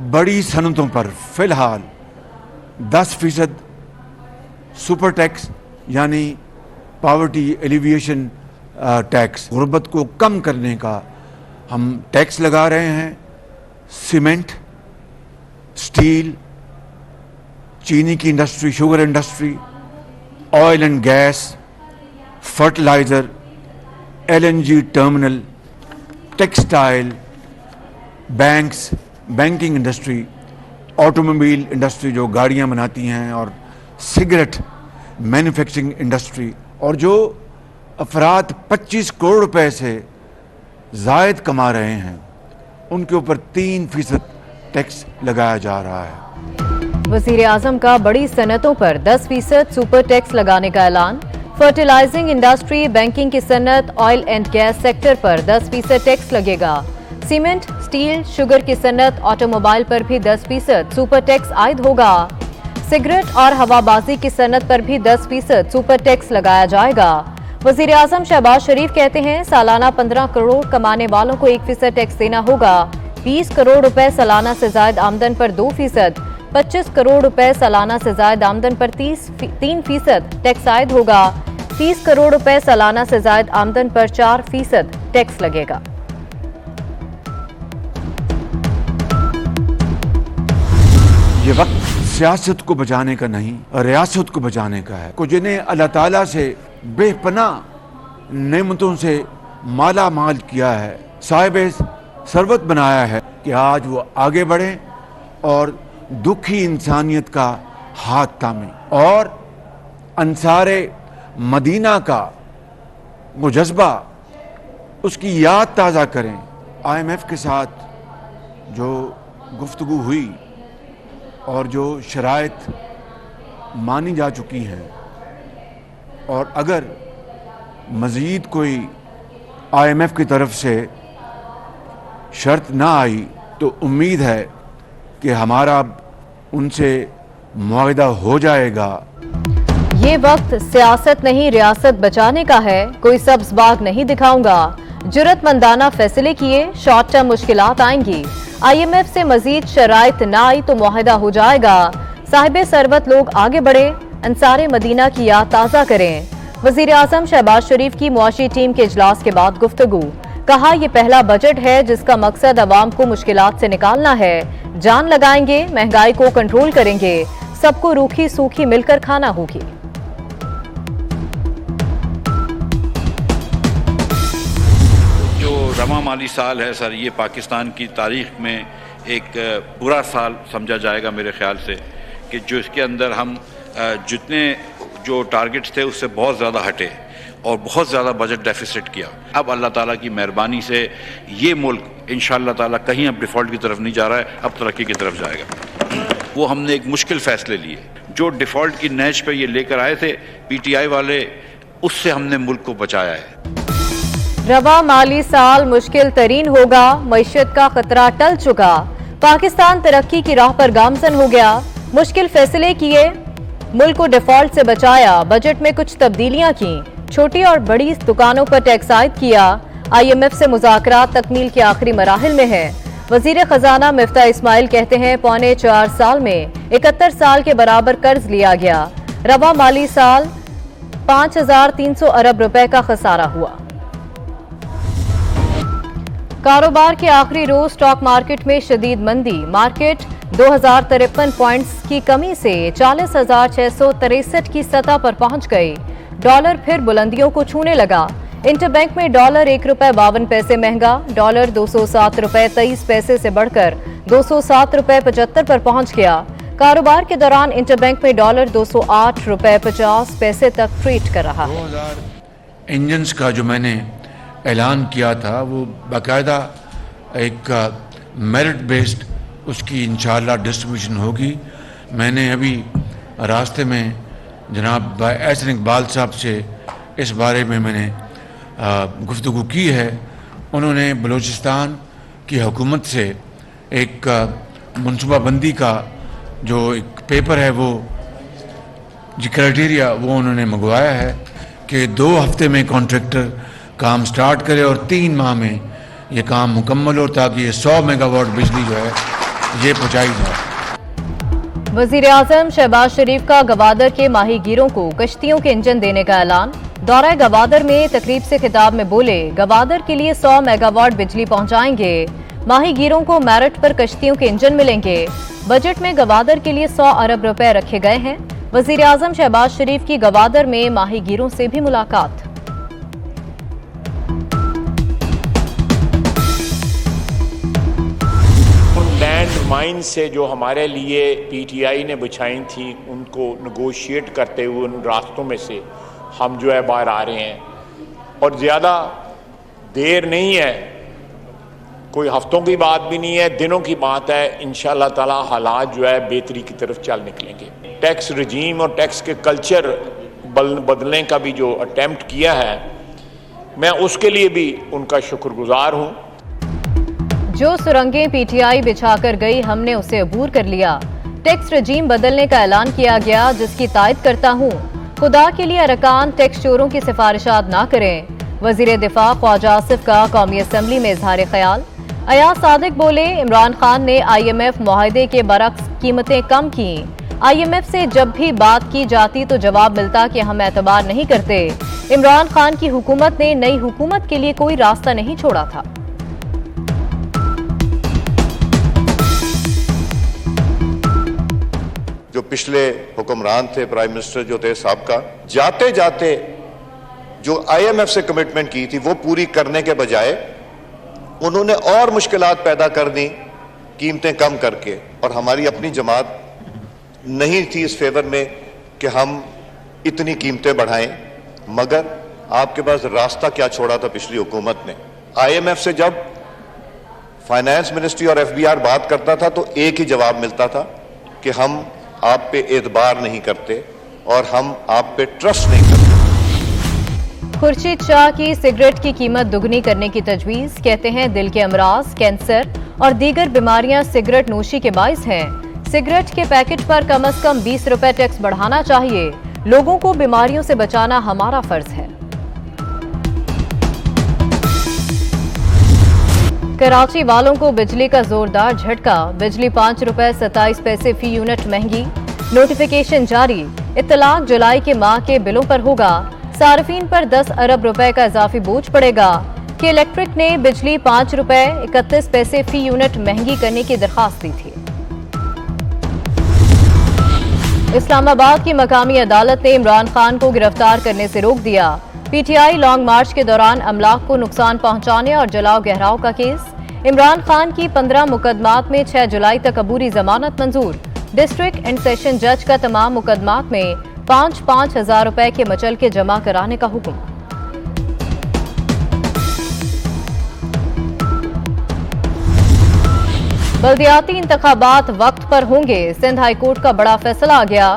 बड़ी सनतों पर फिलहाल 10% सुपर टैक्स यानी पॉवर्टी एलिविएशन टैक्स, गुर्बत को कम करने का हम टैक्स लगा रहे हैं। सीमेंट, स्टील, चीनी की industry, sugar industry, oil and gas, fertiliser, LNG terminal, textile, banks, banking industry, automobile industry जो गाड़ियां बनाती हैं, और सिगरेट मैन्युफैक्चरिंग इंडस्ट्री, और जो अफराद 25 करोड़ रुपए से जायद कमा रहे हैं उनके ऊपर 3% टैक्स लगाया जा रहा है। वज़ीर आज़म का बड़ी सनतों पर 10% सुपर टैक्स लगाने का ऐलान। फर्टिलाइजिंग इंडस्ट्री, बैंकिंग की सनत, ऑयल एंड गैस सेक्टर पर 10% टैक्स लगेगा। सीमेंट, स्टील, शुगर की सनत, ऑटोमोबाइल पर भी 10% सुपर टैक्स आयद होगा। सिगरेट और हवाबाजी की सनत पर भी 10% सुपर टैक्स लगाया जाएगा। वज़ीर आज़म शहबाज शरीफ कहते हैं सालाना 15 करोड़ कमाने वालों को 1% टैक्स देना होगा। 20 करोड़ रुपए सालाना से ज्यादा आमदन पर 2%, 25 करोड़ रुपए सालाना से ज्यादा आमदन पर 3% टैक्स आयद होगा। 30 करोड़ रुपए सालाना से ज्यादा आमदन पर 4% टैक्स लगेगा। ये वक्त सियासत को बचाने का नहीं, रियासत को बचाने का है। कुछ जिन्हें अल्लाह ताला से बेपनाह नेमतों से माला माल किया है, साहिब सरबत बनाया है, कि आज वो आगे बढ़े और दुखी इंसानियत का हाथ थामे और अंसारे मदीना का वो जज्बा, उसकी याद ताज़ा करें। IMF के साथ जो गुफ्तगू हुई और जो शराइत मानी जा चुकी हैं, और अगर मज़ीद कोई IMF की तरफ से शर्त ना आई तो उम्मीद है कि हमारा उनसे मुआहदा हो जाएगा। ये वक्त सियासत नहीं रियासत बचाने का है, कोई सब्ज बाग नहीं दिखाऊंगा। जुर्रतमंदाना फैसले किए, शॉर्ट टर्म मुश्किलात आएंगी। IMF से मजीद शराइत ना आई तो मुआहदा हो जाएगा। साहिब सरबत लोग आगे बढ़े, अंसारे मदीना की याद ताज़ा करें। वज़ीर आज़म शहबाज शरीफ की मुआशी टीम के इजलास के बाद गुफ्तगू। कहा यह पहला बजट है जिसका मकसद अवाम को मुश्किलात से निकालना है। जान लगाएंगे, महंगाई को कंट्रोल करेंगे, सबको रूखी सूखी मिलकर खाना होगी। जो रमा माली साल है सर, ये पाकिस्तान की तारीख में एक बुरा साल समझा जाएगा मेरे ख्याल से, कि जो इसके अंदर हम जितने जो टारगेट्स थे उससे बहुत ज़्यादा हटे और बहुत ज़्यादा बजट डेफिसिट किया। अब अल्लाह ताला की मेहरबानी से ये मुल्क इंशाअल्लाह ताला कहीं अब डिफ़ॉल्ट की तरफ नहीं जा रहा है, अब तरक्की की तरफ जाएगा। वो हमने एक मुश्किल फ़ैसले लिए, जो डिफ़ॉल्ट की नहज पे ये लेकर आए थे PTI वाले, उससे हमने मुल्क को बचाया है। रवा माली साल मुश्किल तरीन होगा, मईशत का खतरा टल चुका, पाकिस्तान तरक्की की राह पर गामजन हो गया। मुश्किल फैसले किए, मुल्क को डिफॉल्ट से बचाया, बजट में कुछ तब्दीलियां की, छोटी और बड़ी दुकानों पर टैक्स आयद किया। IMF से मुज़ाकरात तकमील के आखिरी मराहिल में है। वजीर खजाना मिफ्ता इस्माइल कहते हैं 4.25 साल में 71 साल के बराबर कर्ज लिया गया। रवा माली साल 5,300 अरब रुपए का खसारा हुआ। कारोबार के आखिरी रोज स्टॉक मार्केट में शदीद मंदी, मार्केट 2053 पॉइंट्स की कमी से 40,663 की सतह पर पहुंच गई। डॉलर फिर बुलंदियों को छूने लगा। इंटरबैंक में डॉलर 1 रुपए 52 पैसे महंगा, डॉलर 207 रुपए 23 पैसे से बढ़कर 207 रुपए 75 पर पहुंच गया। कारोबार के दौरान इंटरबैंक में डॉलर 208 रुपए 50 पैसे तक ट्रेड कर रहा है। 2000 इंजन्स का जो मैंने ऐलान किया था वो बाकायदा एक मेरिट बेस्ड उसकी इंशाअल्लाह डिस्ट्रीब्यूशन होगी। मैंने अभी रास्ते में जनाब एहसन इकबाल साहब से इस बारे में मैंने गुफ्तगू की है। उन्होंने बलूचिस्तान की हुकूमत से एक मनसूबाबंदी का जो एक पेपर है वो जो क्राइटेरिया वो उन्होंने मंगवाया है कि 2 हफ्ते में कॉन्ट्रैक्टर काम स्टार्ट करे और 3 माह में ये काम मुकम्मल हो, ताकि ये 100 मेगावाट बिजली जो है ये पहुँचाई जाए। वज़ीर-ए-आज़म शहबाज शरीफ का गवादर के माहीगीरों को कश्तियों के इंजन देने का ऐलान। दौरा गवादर में तकरीब से खिताब में बोले, गवादर के लिए 100 मेगावाट बिजली पहुंचाएंगे। माहीगीरों को मेरिट पर कश्तियों के इंजन मिलेंगे। बजट में गवादर के लिए 100 अरब रुपए रखे गए हैं। वज़ीर-ए-आज़म शहबाज शरीफ की गवादर में माहीगीरों से भी मुलाकात। लैंड माइन से जो हमारे लिए पीटीआई ने बिछाई थी, उनको नेगोशिएट करते हुए उन रास्तों में से हम जो है बाहर आ रहे हैं और ज़्यादा देर नहीं है, कोई हफ्तों की बात भी नहीं है, दिनों की बात है। इंशाअल्लाह ताला हालात जो है बेहतरी की तरफ चल निकलेंगे। टैक्स रजीम और टैक्स के कल्चर बदलने का भी जो अटेम्प्ट किया है, मैं उसके लिए भी उनका शुक्रगुजार हूँ। जो सुरंगें पीटीआई बिछाकर गई, हमने उसे अबूर कर लिया। टैक्स रजीम बदलने का ऐलान किया गया, जिसकी तायद करता हूँ। खुदा के लिए अरकान टैक्स चोरों की सिफारिशात ना करें। वजीर दिफा ख्वाजा आसिफ का कौमी असम्बली में इजहार ख्याल। अयाज सादिक बोले, इमरान खान ने IMF मुआहदे के बरक्स कीमतें कम की। IMF से जब भी बात की जाती तो जवाब मिलता कि हम एतबार नहीं करते। इमरान खान की हुकूमत ने नई हुकूमत के लिए कोई रास्ता नहीं छोड़ा था। जो पिछले हुक्मरान थे, प्राइम मिनिस्टर जो थे साहब का, जाते जाते जो IMF से कमिटमेंट की थी वो पूरी करने के बजाय उन्होंने और मुश्किलात पैदा कर दी कीमतें कम करके। और हमारी अपनी जमात नहीं थी इस फेवर में कि हम इतनी कीमतें बढ़ाएं, मगर आपके पास रास्ता क्या छोड़ा था पिछली हुकूमत ने। IMF से जब फाइनेंस मिनिस्ट्री और FBR बात करता था तो एक ही जवाब मिलता था कि हम आप पे एतबार नहीं करते और हम आप पे ट्रस्ट नहीं करते। खुर्शीद शाह की सिगरेट की कीमत दुगनी करने की तजवीज। कहते हैं दिल के अमराज, कैंसर और दीगर बीमारियां सिगरेट नोशी के बाइस हैं। सिगरेट के पैकेट पर कम से कम 20 रुपए टैक्स बढ़ाना चाहिए। लोगों को बीमारियों से बचाना हमारा फर्ज है। कराची वालों को बिजली का जोरदार झटका। बिजली 5 रुपए 27 पैसे फी यूनिट महंगी। नोटिफिकेशन जारी। इत्तलाक जुलाई के माह के बिलों पर होगा। सार्फिन पर 10 अरब रुपए का इजाफी बोझ पड़ेगा। कि इलेक्ट्रिक ने बिजली 5 रुपए 31 पैसे फी यूनिट महंगी करने की दरखास्त दी थी। इस्लामाबाद की मकामी अदालत ने इमरान खान को गिरफ्तार करने से रोक दिया। PTI लॉन्ग मार्च के दौरान अमलाक को नुकसान पहुंचाने और जलाओ गहराव का केस। इमरान खान की 15 मुकदमात में 6 जुलाई तक अबूरी जमानत मंजूर। डिस्ट्रिक्ट एंड सेशन जज का तमाम मुकदमात में 5-5 हजार रुपए के मचल के जमा कराने का हुक्म। बल्दियाती इंतखाबात वक्त पर होंगे। सिंध हाईकोर्ट का बड़ा फैसला आ गया।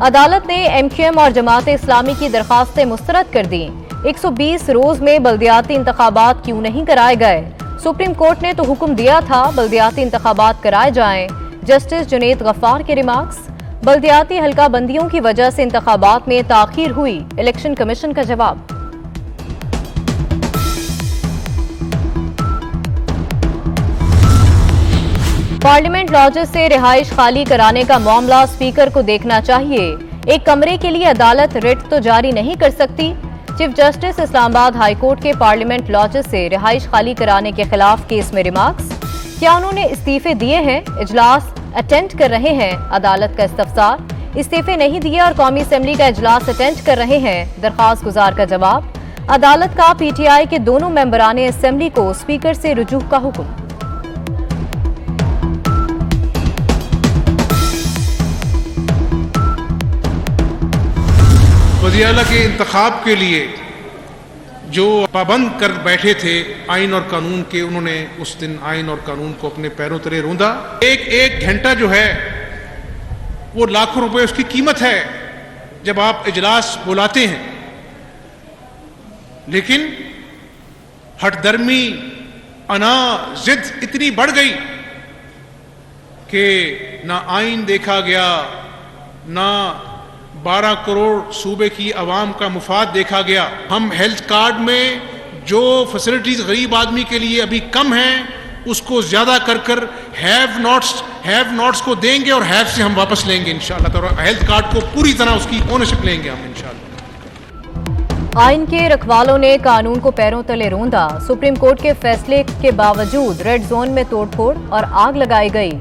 अदालत ने MQM और जमात इस्लामी की दरखास्तें मुस्तरद कर दी। 120 रोज में बल्दियाती इंतखाबात क्यों नहीं कराए गए? सुप्रीम कोर्ट ने तो हुक्म दिया था बल्दियाती इंतखाबात कराए जाएं। जस्टिस जुनैद गफ्फार के रिमार्क्स। बल्दियाती हल्का बंदियों की वजह से इंतखाबात में ताखीर हुई। इलेक्शन कमीशन का जवाब। पार्लियामेंट लॉजेस से रिहाइश खाली कराने का मामला स्पीकर को देखना चाहिए। एक कमरे के लिए अदालत रिट तो जारी नहीं कर सकती। Chief justice Islamabad high court के पार्लियामेंट लॉजेस से रिहाइश खाली कराने के खिलाफ केस में रिमार्क्स। क्या उन्होंने इस्तीफे दिए हैं? इजलास अटेंड कर रहे हैं। अदालत का इस्तफसार। इस्तीफे नहीं दिए और कौमी असेंबली का इजलास अटेंड कर रहे हैं। दरखास्त गुजार का जवाब। अदालत का PTI के दोनों मेंबरान असेंबली को स्पीकर से रुजू का हुक्म। वज़ीर आला के इंतखाब के लिए जो पाबंद कर बैठे थे आइन और कानून के, उन्होंने उस दिन आइन और कानून को अपने पैरों तले रौंदा। एक घंटा जो है वो लाखों रुपए उसकी कीमत है जब आप इजलास बुलाते हैं। लेकिन हठधर्मी अना जिद इतनी बढ़ गई कि ना आइन देखा गया, ना 12 करोड़ सूबे की आवाम का मुफाद देखा गया। हम हेल्थ कार्ड में जो फैसिलिटीज गरीब आदमी के लिए अभी कम हैं उसको ज्यादा कर हैव हैव नॉट्स को देंगे और हैव से हम वापस लेंगे इंशाल्लाह। तो हेल्थ कार्ड को पूरी तरह उसकी ओनरशिप लेंगे हम इंशाल्लाह। आइन के रखवालों ने कानून को पैरों तले रोंदा। सुप्रीम कोर्ट के फैसले के बावजूद रेड जोन में तोड़फोड़ और आग लगाई गई।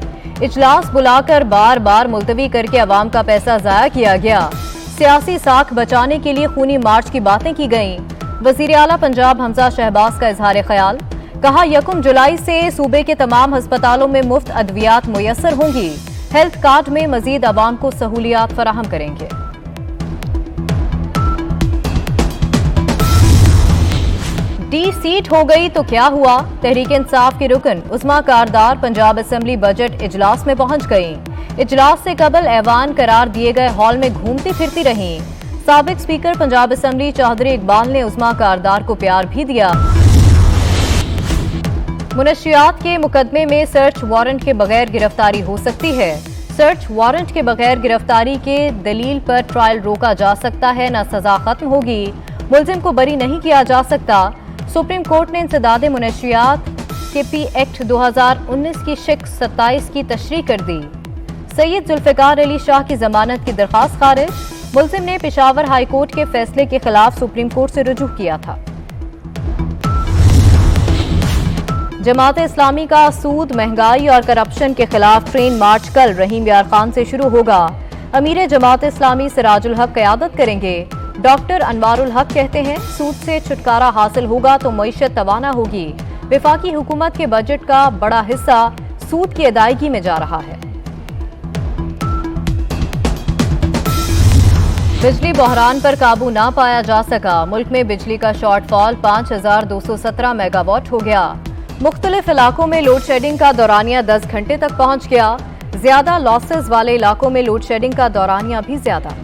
इजलास बुलाकर बार बार मुलतवी करके अवाम का पैसा जाया किया गया। सियासी साख बचाने के लिए खूनी मार्च की बातें की गईं। वजीर आला पंजाब हमजा शहबाज का इजहार ख्याल, कहा 1 जुलाई से सूबे के तमाम अस्पतालों में मुफ्त अद्वियात मुयस्सर होंगी। हेल्थ कार्ड में मजीद अवाम को सहूलियात फराहम करेंगे। डी सीट हो गई तो क्या हुआ? तहरीक इंसाफ की रुकन उस्मा कारदार पंजाब असेंबली बजट इजलास में पहुंच गईं। इजलास से कबल ऐवान करार दिए गए हॉल में घूमती फिरती रहीं। साबिक स्पीकर पंजाब असेंबली चौधरी इकबाल ने उस्मा कारदार को प्यार भी दिया। मुनशियात के मुकदमे में सर्च वारंट के बगैर गिरफ्तारी हो सकती है। सर्च वारंट के बगैर गिरफ्तारी के दलील पर ट्रायल रोका जा सकता है, न सजा खत्म होगी। मुलजिम को बरी नहीं किया जा सकता। सुप्रीम कोर्ट ने इंसदादे मुनशियात के पी एक्ट 2019 की शिक 27 की तशरीह कर दी। सैयद जुल्फिकार अली शाह की जमानत की दरख्वास्त खारिज। मुलजिम ने पेशावर हाई कोर्ट के फैसले के खिलाफ सुप्रीम कोर्ट से रुजू किया था। जमात इस्लामी का सूद, महंगाई और करप्शन के खिलाफ ट्रेन मार्च कल रहीम यार खान से शुरू होगा। अमीर जमात इस्लामी सिराजुल हक क़यादत करेंगे। डॉक्टर अनवारुल हक कहते हैं सूद से छुटकारा हासिल होगा तो मईशत तवाना होगी। वफाकी हुकूमत के बजट का बड़ा हिस्सा सूद की अदायगी में जा रहा है। बिजली बहरान पर काबू ना पाया जा सका। मुल्क में बिजली का शॉर्टफॉल 5217 मेगावाट हो गया। मुख्तलिफ इलाकों में लोड शेडिंग का दौरानिया 10 घंटे तक पहुंच गया। ज्यादा लॉसेस वाले इलाकों में लोड शेडिंग का दौरानिया भी ज्यादा।